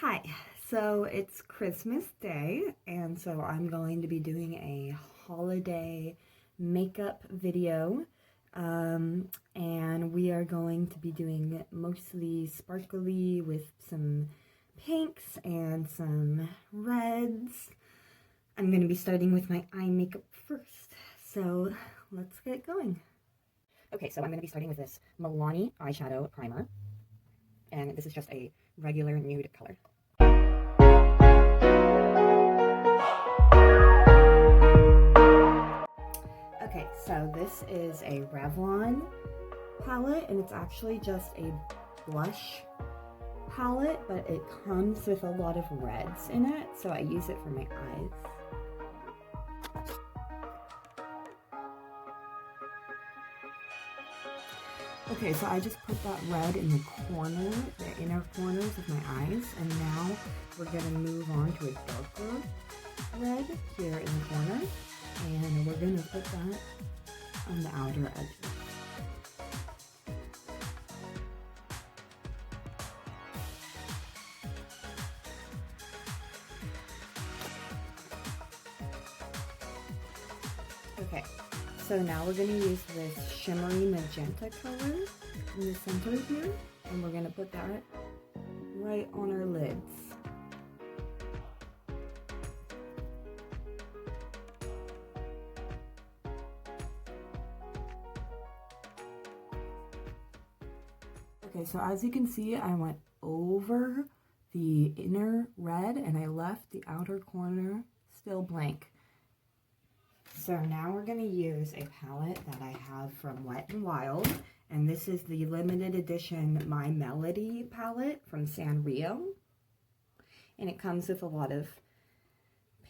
Hi, so it's Christmas Day, and so I'm going to be doing a holiday makeup video, and we are going to be doing it mostly sparkly with some pinks and some reds. I'm going to be starting with my eye makeup first, so let's get going. Okay, so I'm going to be starting with this Milani eyeshadow primer, and this is just a regular nude color. Okay, so this is a Revlon palette, and it's actually just a blush palette, but it comes with a lot of reds in it, so I use it for my eyes. Okay, so I just put that red in the corner, the inner corners of my eyes, and now we're going to move on to a darker red here in the corner, and we're going to put that on the outer edges. Okay, so now we're going to use this shimmery magenta color in the center here, and we're going to put that right on our lids. Okay, so as you can see, I went over the inner red and I left the outer corner still blank. So now we're going to use a palette that I have from Wet n Wild, and this is the limited edition My Melody palette from Sanrio. And it comes with a lot of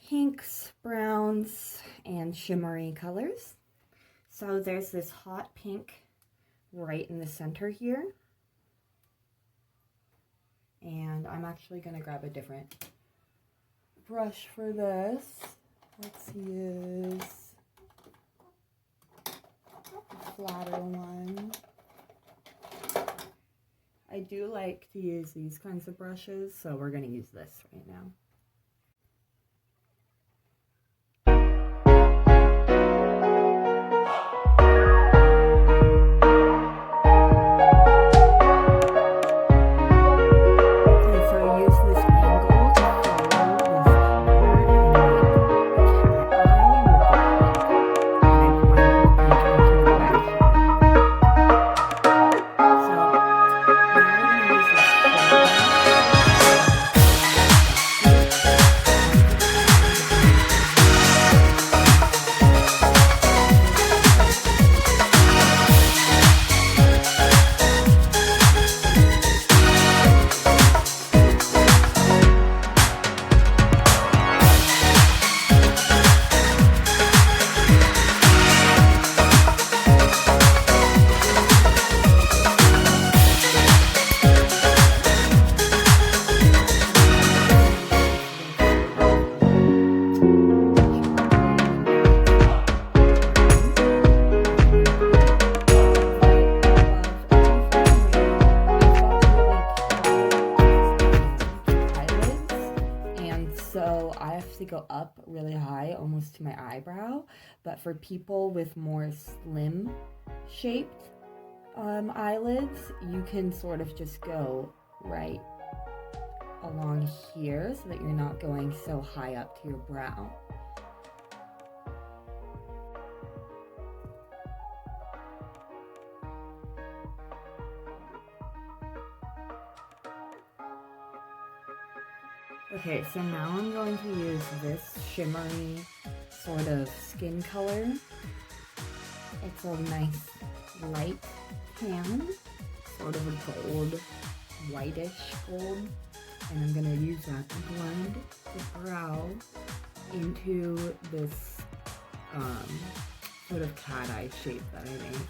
pinks, browns, and shimmery colors. So there's this hot pink right in the center here. And I'm actually going to grab a different brush for this. Let's use a flatter one. I do like to use these kinds of brushes, so we're going to use this right now. So I have to go up really high, almost to my eyebrow, but for people with more slim shaped eyelids, you can sort of just go right along here so that you're not going so high up to your brow. Okay, so now I'm going to use this shimmery sort of skin color. It's a nice light tan, sort of a gold, whitish gold. And I'm going to use that to blend the brow into this sort of cat eye shape that I made.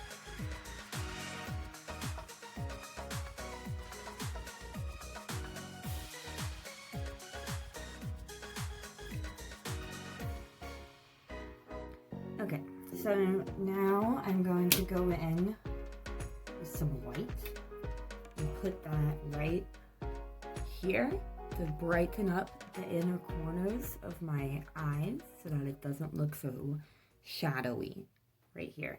Okay, so now I'm going to go in with some white and put that right here to brighten up the inner corners of my eyes so that it doesn't look so shadowy right here.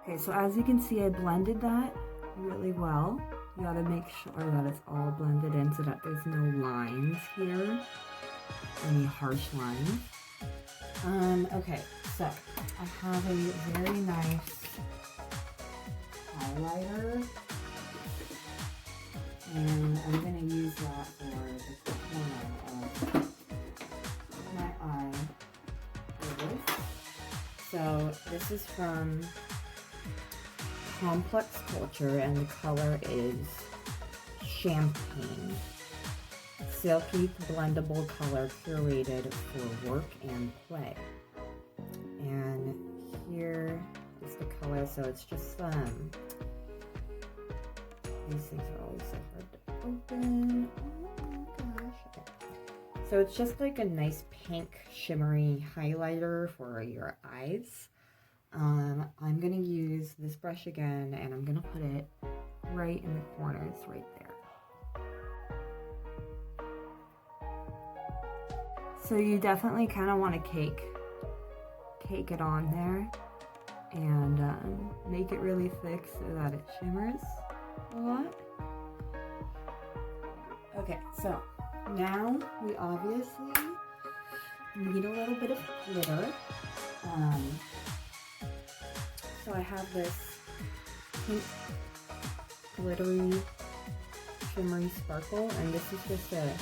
Okay, so as you can see, I blended that really well. You gotta make sure that it's all blended in so that there's no lines here, any harsh lines. Okay, so I have a very nice highlighter, and I'm gonna use that for the corner of my eye. So this is from Complex Culture, and the color is Champagne. Silky, blendable color curated for work and play. And here is the color, so it's just, these things are always so hard to open. Oh my gosh. Okay. So it's just like a nice pink shimmery highlighter for your eyes. I'm going to use this brush again, and I'm going to put it right in the corners right there. So you definitely kind of want to cake it on there and make it really thick so that it shimmers a lot. Okay, so now we obviously need a little bit of glitter. So I have this pink glittery shimmery sparkle, and this is just a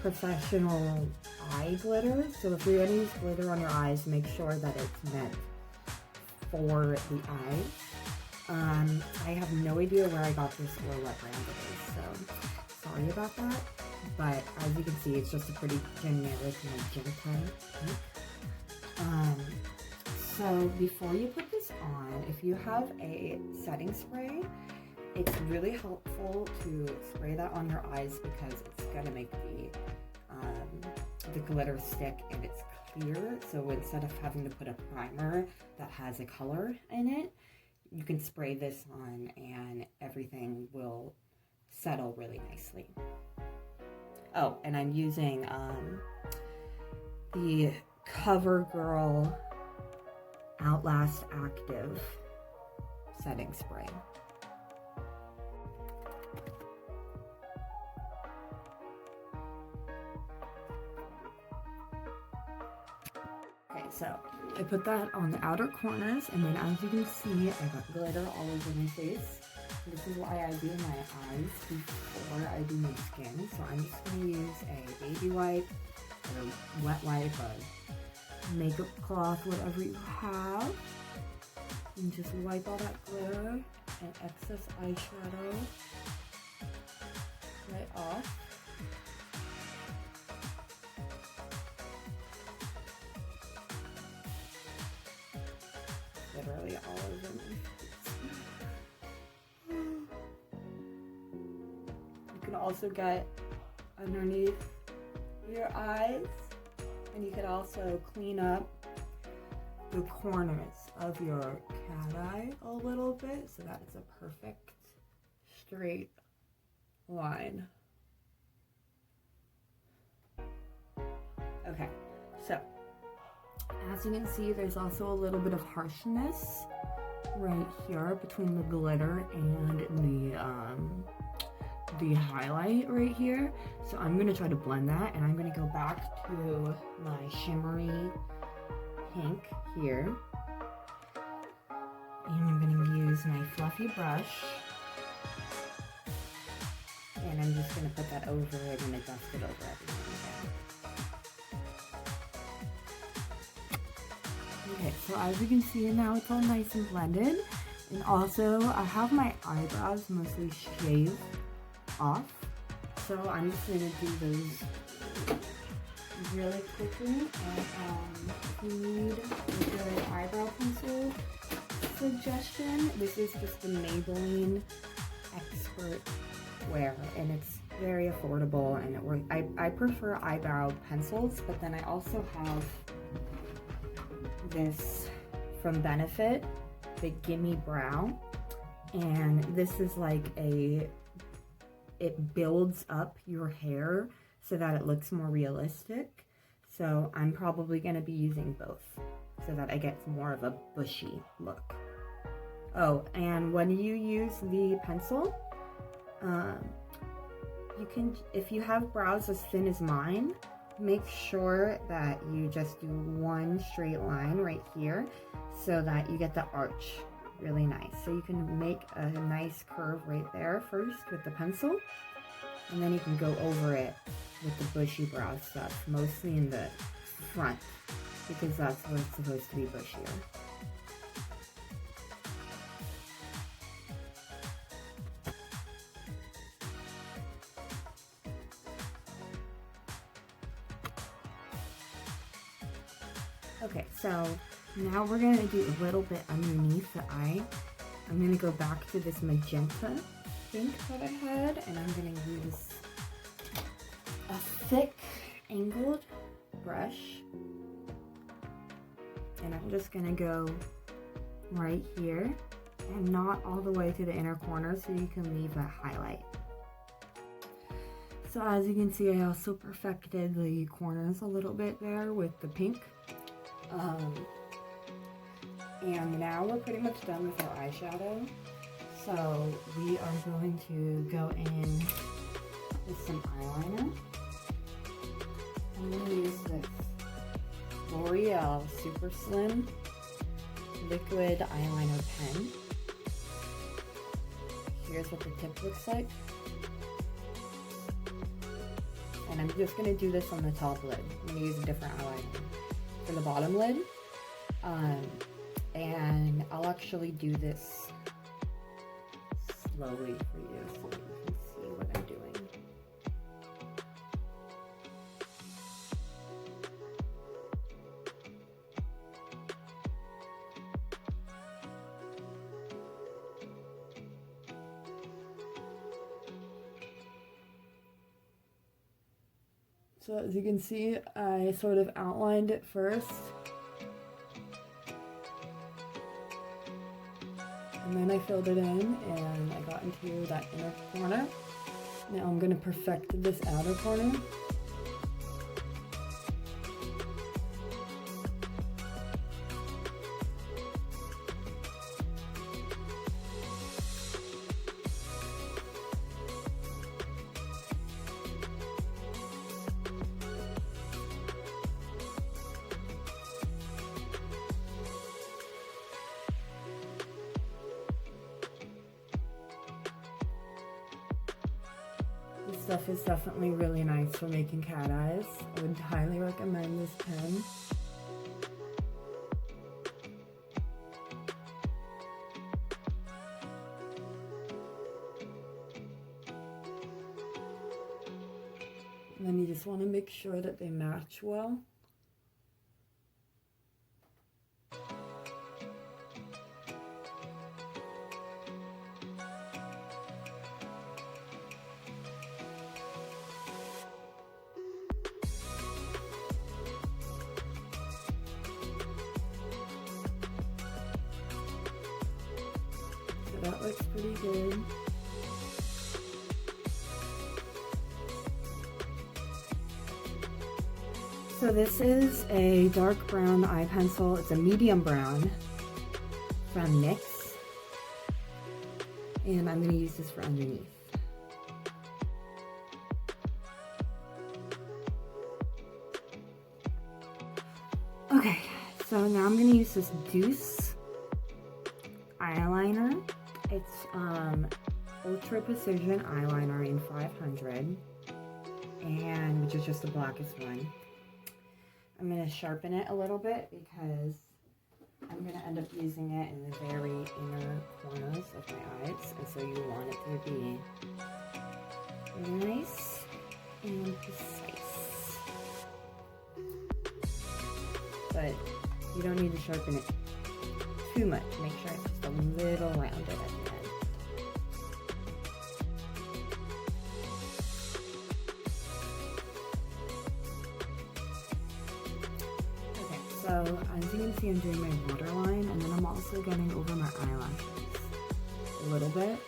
professional eye glitter. So if you're gonna use glitter on your eyes, make sure that it's meant for the eyes. I have no idea where I got this or what brand it is, so sorry about that. But as you can see, it's just a pretty generic magenta pink. So before you put this on, if you have a setting spray, it's really helpful to spray that on your eyes because it's gonna make the glitter stick and it's clear. So instead of having to put a primer that has a color in it, you can spray this on and everything will settle really nicely. Oh, and I'm using the CoverGirl Outlast Active setting spray. Okay, so I put that on the outer corners, and then as you can see, I got glitter all over my face. This is why I do my eyes before I do my skin. So I'm just going to use a baby wipe or wet wipe, a makeup cloth, whatever you have, and just wipe all that glitter and excess eyeshadow right off. Literally all over me. You can also get underneath your eyes, and you could also clean up the corners of your cat eye a little bit so that it's a perfect straight line. Okay, so as you can see, there's also a little bit of harshness right here between the glitter and the highlight right here. So I'm going to try to blend that, and I'm going to go back to my shimmery pink here, and I'm going to use my fluffy brush, and I'm just going to put that over it and dust it over everything again. Okay, so as you can see now, it's all nice and blended. And also, I have my eyebrows mostly shaved off, so I'm just going to do those really quickly. And if you need a good eyebrow pencil suggestion, this is just the Maybelline expert wear, and it's very affordable, and I prefer eyebrow pencils, but then I also have this from Benefit, the Gimme Brow, and this is like it builds up your hair so that it looks more realistic. So I'm probably going to be using both so that I get more of a bushy look. Oh, and when you use the pencil, you can, if you have brows as thin as mine, make sure that you just do one straight line right here so that you get the arch really nice. So you can make a nice curve right there first with the pencil, and then you can go over it with the bushy brow stuff, mostly in the front, because that's what's supposed to be bushier. Okay, so now we're going to do a little bit underneath the eye. I'm going to go back to this magenta pink that I had, and I'm going to use a thick angled brush, and I'm just going to go right here and not all the way to the inner corner so you can leave that highlight. So as you can see, I also perfected the corners a little bit there with the pink. And now we're pretty much done with our eyeshadow. So we are going to go in with some eyeliner. I'm going to use this L'Oreal Super Slim Liquid Eyeliner Pen. Here's what the tip looks like. And I'm just going to do this on the top lid. I'm going to use a different eyeliner for the bottom lid. And I'll actually do this slowly for you so that you can see what I'm doing. So as you can see, I sort of outlined it first. And then I filled it in and I got into that inner corner. Now I'm going to perfect this outer corner. This stuff is definitely really nice for making cat eyes. I would highly recommend this pen. And then you just want to make sure that they match well. That looks pretty good. So this is a dark brown eye pencil. It's a medium brown from NYX. And I'm going to use this for underneath. Okay, so now I'm going to use this Deuce eyeliner. It's Ultra Precision Eyeliner in 500, and which is just the blackest one. I'm going to sharpen it a little bit because I'm going to end up using it in the very inner corners of my eyes, and so you want it to be nice and precise. But you don't need to sharpen it too much. Make sure it's just a little rounded at the end. So as you can see, I'm doing my waterline, and then I'm also getting over my eyelashes a little bit.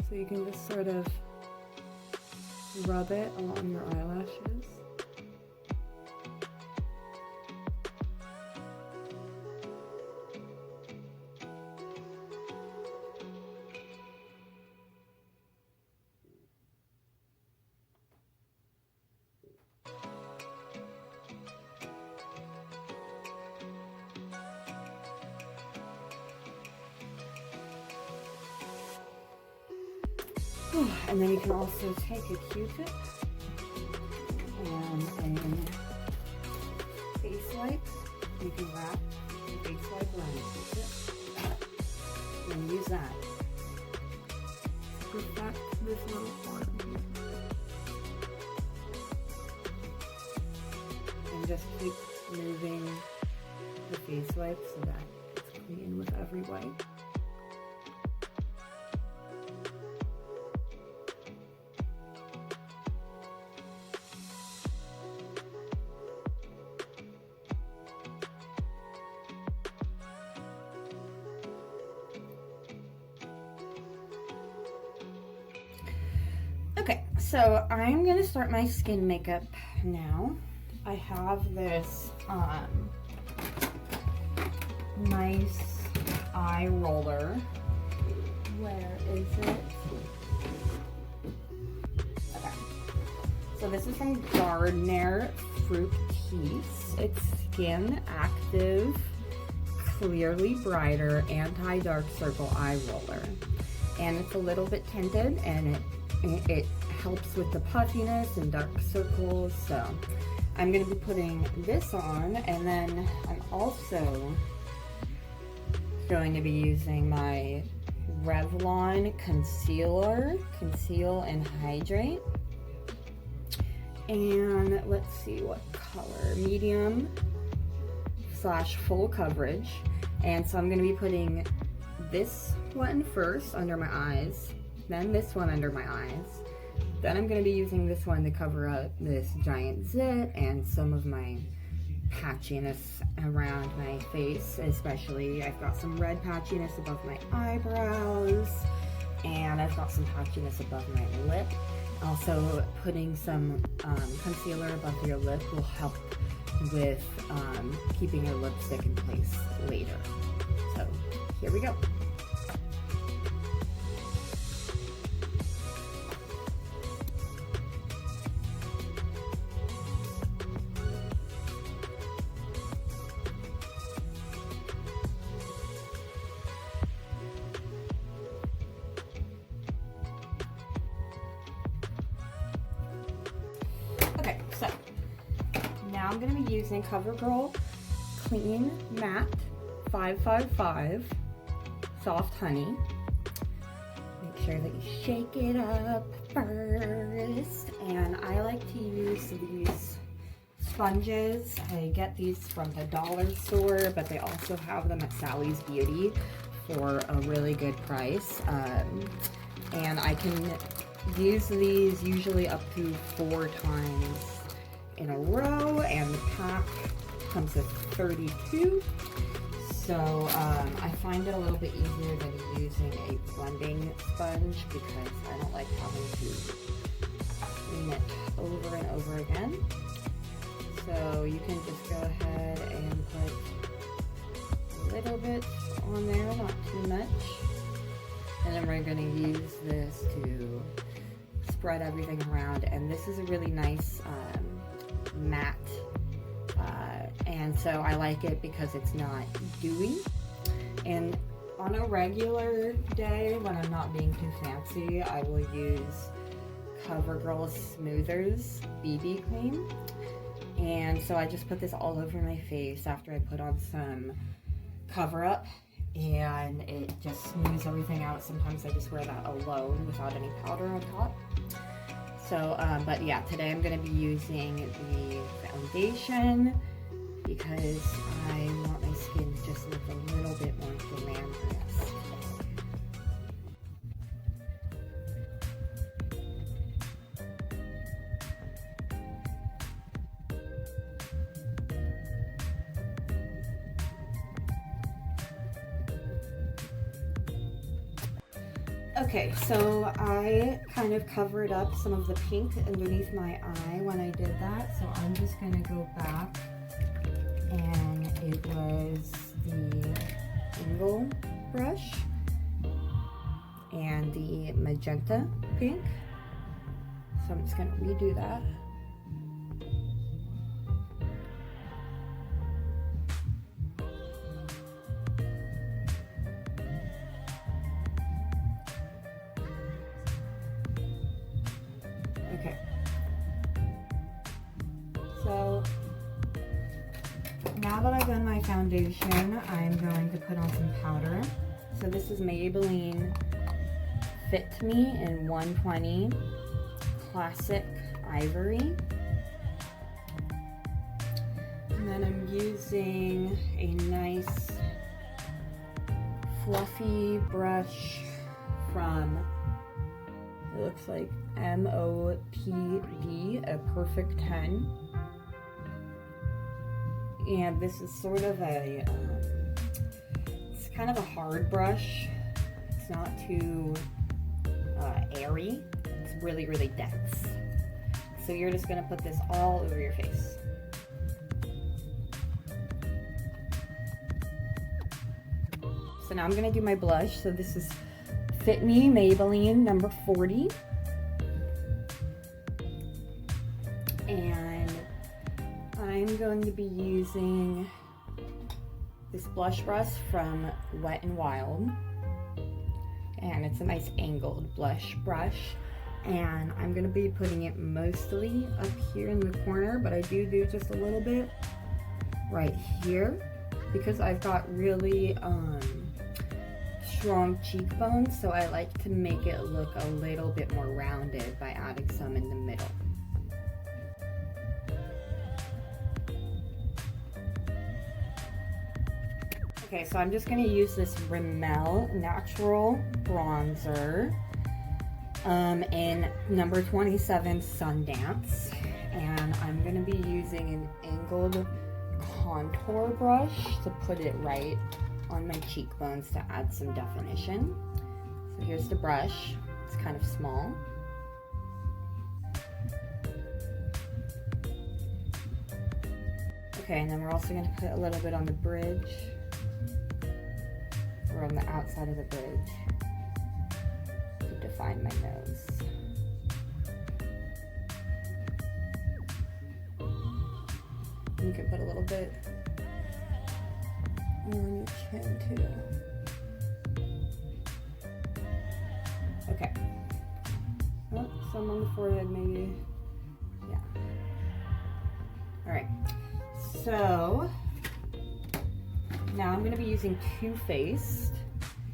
So you can just sort of rub it along your eyelashes. And then you can also take a Q-tip and a face wipe. You can wrap the face wipe around the Q-tip and use that to perfect this little part. And just keep moving the face wipe so that it's clean with every wipe. Okay, so I'm gonna start my skin makeup now. I have this nice eye roller. Where is it? Okay, so this is from Garnier Fructis. It's Skin Active, Clearly Brighter Anti-Dark Circle Eye Roller. And it's a little bit tinted, and it helps with the puffiness and dark circles. So I'm going to be putting this on, and then I'm also going to be using my Revlon Concealer, Conceal and Hydrate. And let's see what color, medium / full coverage. And so I'm going to be putting this one first under my eyes, then this one under my eyes. Then I'm going to be using this one to cover up this giant zit and some of my patchiness around my face, especially. I've got some red patchiness above my eyebrows, and I've got some patchiness above my lip. Also, putting some concealer above your lip will help with keeping your lipstick in place later. So here we go. Okay, so now I'm going to be using CoverGirl Clean Matte 555 Soft Honey. Make sure that you shake it up first. And I like to use these sponges. I get these from the dollar store, but they also have them at Sally's Beauty for a really good price. And I can use these usually up to 4 times in a row, and the pack comes with 32. So I find it a little bit easier than using a blending sponge because I don't like having to knit over and over again. So you can just go ahead and put a little bit on there, not too much. And then we're going to use this to spread everything around. And this is a really nice matte. And so I like it because it's not dewy. And on a regular day, when I'm not being too fancy, I will use CoverGirl Smoothers BB Cream. And so I just put this all over my face after I put on some cover up, and it just smooths everything out. Sometimes I just wear that alone without any powder on top. So, but yeah, today I'm going to be using the foundation because I want my skin to just look a little bit more glamorous. Okay, so I kind of covered up some of the pink underneath my eye when I did that, so I'm just gonna go back, and it was the angle brush and the magenta pink. So I'm just gonna redo that. Okay. So now that I've done my foundation, I'm going to put on some powder. So this is Maybelline Fit Me in 120 Classic Ivory. And then I'm using a nice fluffy brush from, it looks like MOPD, a Perfect 10. And this is sort of a, it's kind of a hard brush. It's not too airy. It's really, really dense. So you're just gonna put this all over your face. So now I'm gonna do my blush. So this is Fit Me Maybelline number 40. And I'm going to be using this blush brush from Wet n Wild. And it's a nice angled blush brush. And I'm going to be putting it mostly up here in the corner, but I do just a little bit right here because I've got really strong cheekbones, so I like to make it look a little bit more rounded by adding some in the middle. Okay, so I'm just going to use this Rimmel Natural Bronzer in number 27 Sundance, and I'm going to be using an angled contour brush to put it right on my cheekbones to add some definition. So here's the brush. It's kind of small. Okay, and then we're also going to put a little bit on the bridge, or on the outside of the bridge, to define my nose. You can put a little bit on your chin too. Okay. Oh, some on the forehead maybe. Yeah. Alright. So now I'm going to be using Too Faced,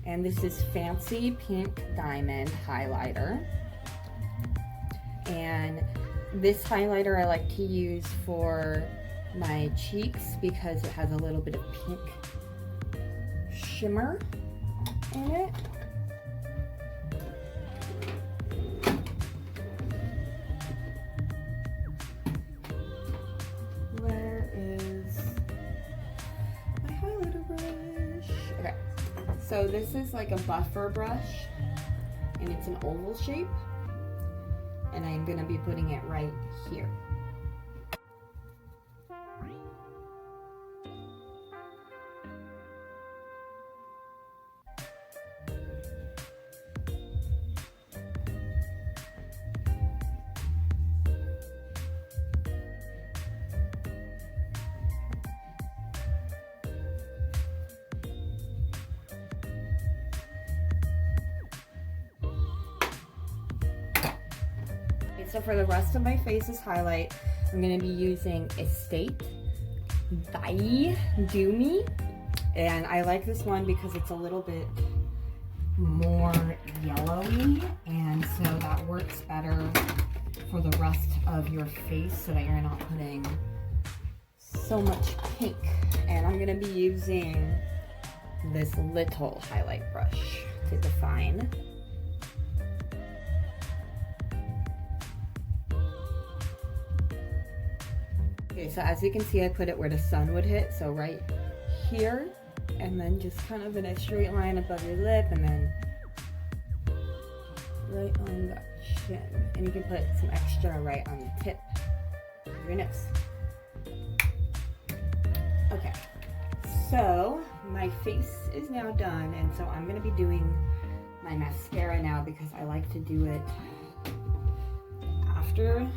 and this is Fancy Pink Diamond Highlighter. And this highlighter I like to use for my cheeks because it has a little bit of pink shimmer in it. Where is my highlighter brush? Okay, so this is like a buffer brush, and it's an oval shape, and I'm going to be putting it right here. So for the rest of my face's highlight, I'm going to be using Estate by Do Me. And I like this one because it's a little bit more yellowy, and so that works better for the rest of your face so that you're not putting so much pink. And I'm going to be using this little highlight brush to define. Okay, so as you can see, I put it where the sun would hit, so right here, and then just kind of in a straight line above your lip, and then right on the chin. And you can put some extra right on the tip of your nose. Okay, so my face is now done, and so I'm gonna be doing my mascara now because I like to do it after.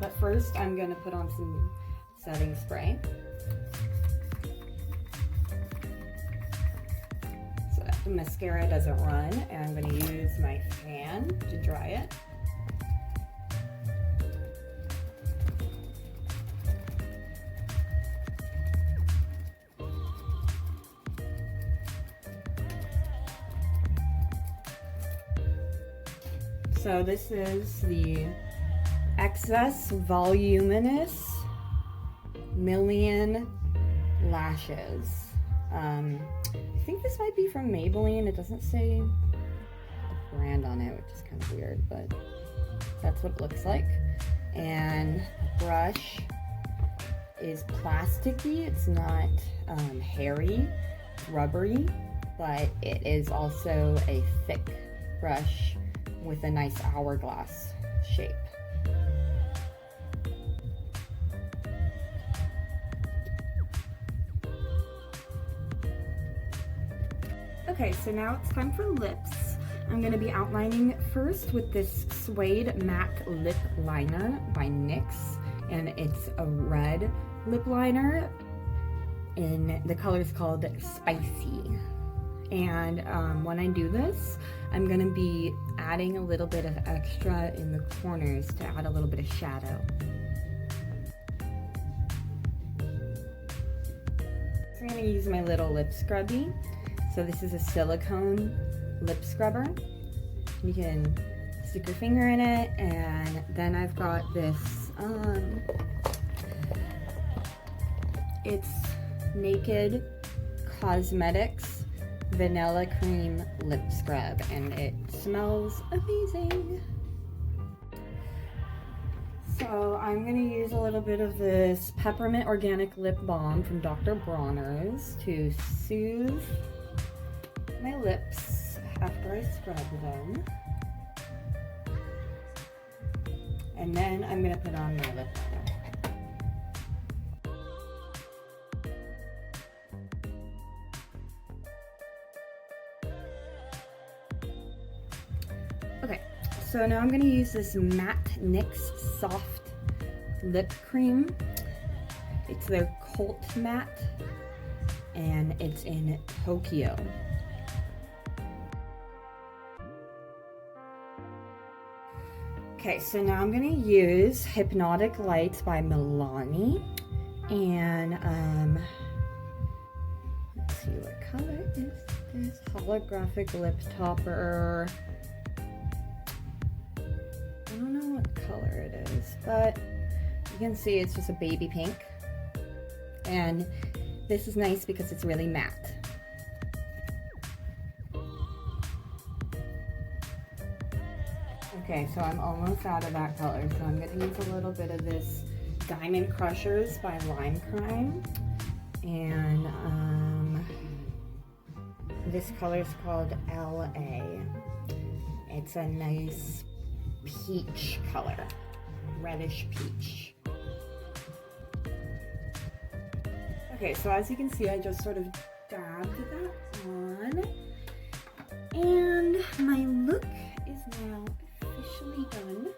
But first I'm gonna put on some setting spray so that the mascara doesn't run, and I'm gonna use my fan to dry it. So this is the Excess Voluminous Million Lashes. I think this might be from Maybelline. It doesn't say the brand on it, which is kind of weird, but that's what it looks like. And the brush is plasticky. It's not hairy, rubbery, but it is also a thick brush with a nice hourglass shape. Okay, so now it's time for lips. I'm going to be outlining first with this Suede Matte Lip Liner by NYX, and it's a red lip liner, and the color is called Spicy. And when I do this, I'm going to be adding a little bit of extra in the corners to add a little bit of shadow. So I'm going to use my little lip scrubby. So this is a silicone lip scrubber. You can stick your finger in it, and then I've got this, it's Naked Cosmetics Vanilla Cream Lip Scrub, and it smells amazing. So I'm going to use a little bit of this Peppermint Organic Lip Balm from Dr. Bronner's to soothe my lips after I scrub them. And then I'm going to put on my lip liner. Okay, so now I'm going to use this matte NYX Soft Lip Cream. It's their Cult Matte, and it's in Tokyo. Okay, so now I'm going to use Hypnotic Lights by Milani, and let's see, what color is this? Holographic Lip Topper. I don't know what color it is, but you can see it's just a baby pink, and this is nice because it's really matte. Okay, so I'm almost out of that color, so I'm going to use a little bit of this Diamond Crushers by Lime Crime, and this color is called LA. It's a nice peach color, reddish peach. Okay, so as you can see, I just sort of dabbed that on, and my look is now officially done.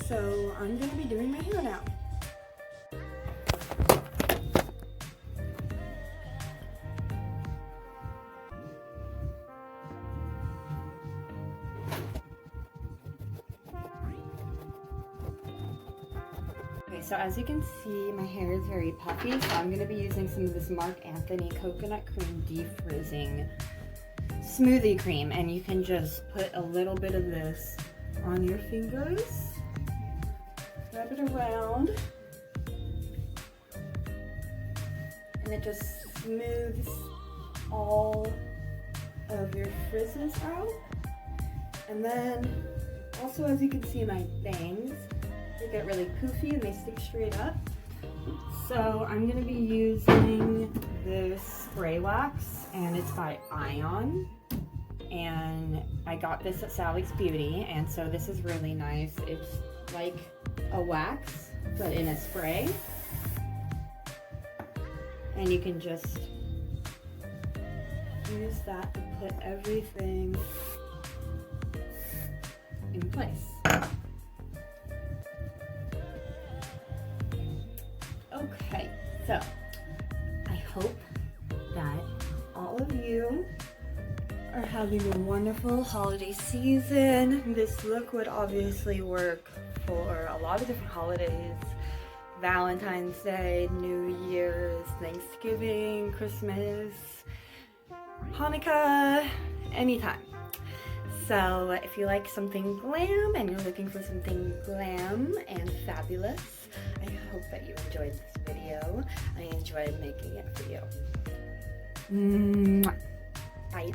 So I'm going to be doing my hair now. Okay, so as you can see, my hair is very puffy, so I'm going to be using some of this Marc Anthony Coconut Cream Defrizzing Smoothie Cream, and you can just put a little bit of this on your fingers. Rub it around, and it just smooths all of your frizzes out. And then also, as you can see, my bangs, that get really poofy and they stick straight up. So I'm going to be using this spray wax, and it's by Ion, and I got this at Sally's Beauty, and so this is really nice. It's like a wax, but in a spray, and you can just use that to put everything in place. Okay, so I hope that all of you are having a wonderful holiday season. This look would obviously work for a lot of different holidays. Valentine's Day, New Year's, Thanksgiving, Christmas, Hanukkah, anytime. So if you like something glam and you're looking for something glam and fabulous, I hope that you enjoyed this video. I enjoyed making it for you. Bye.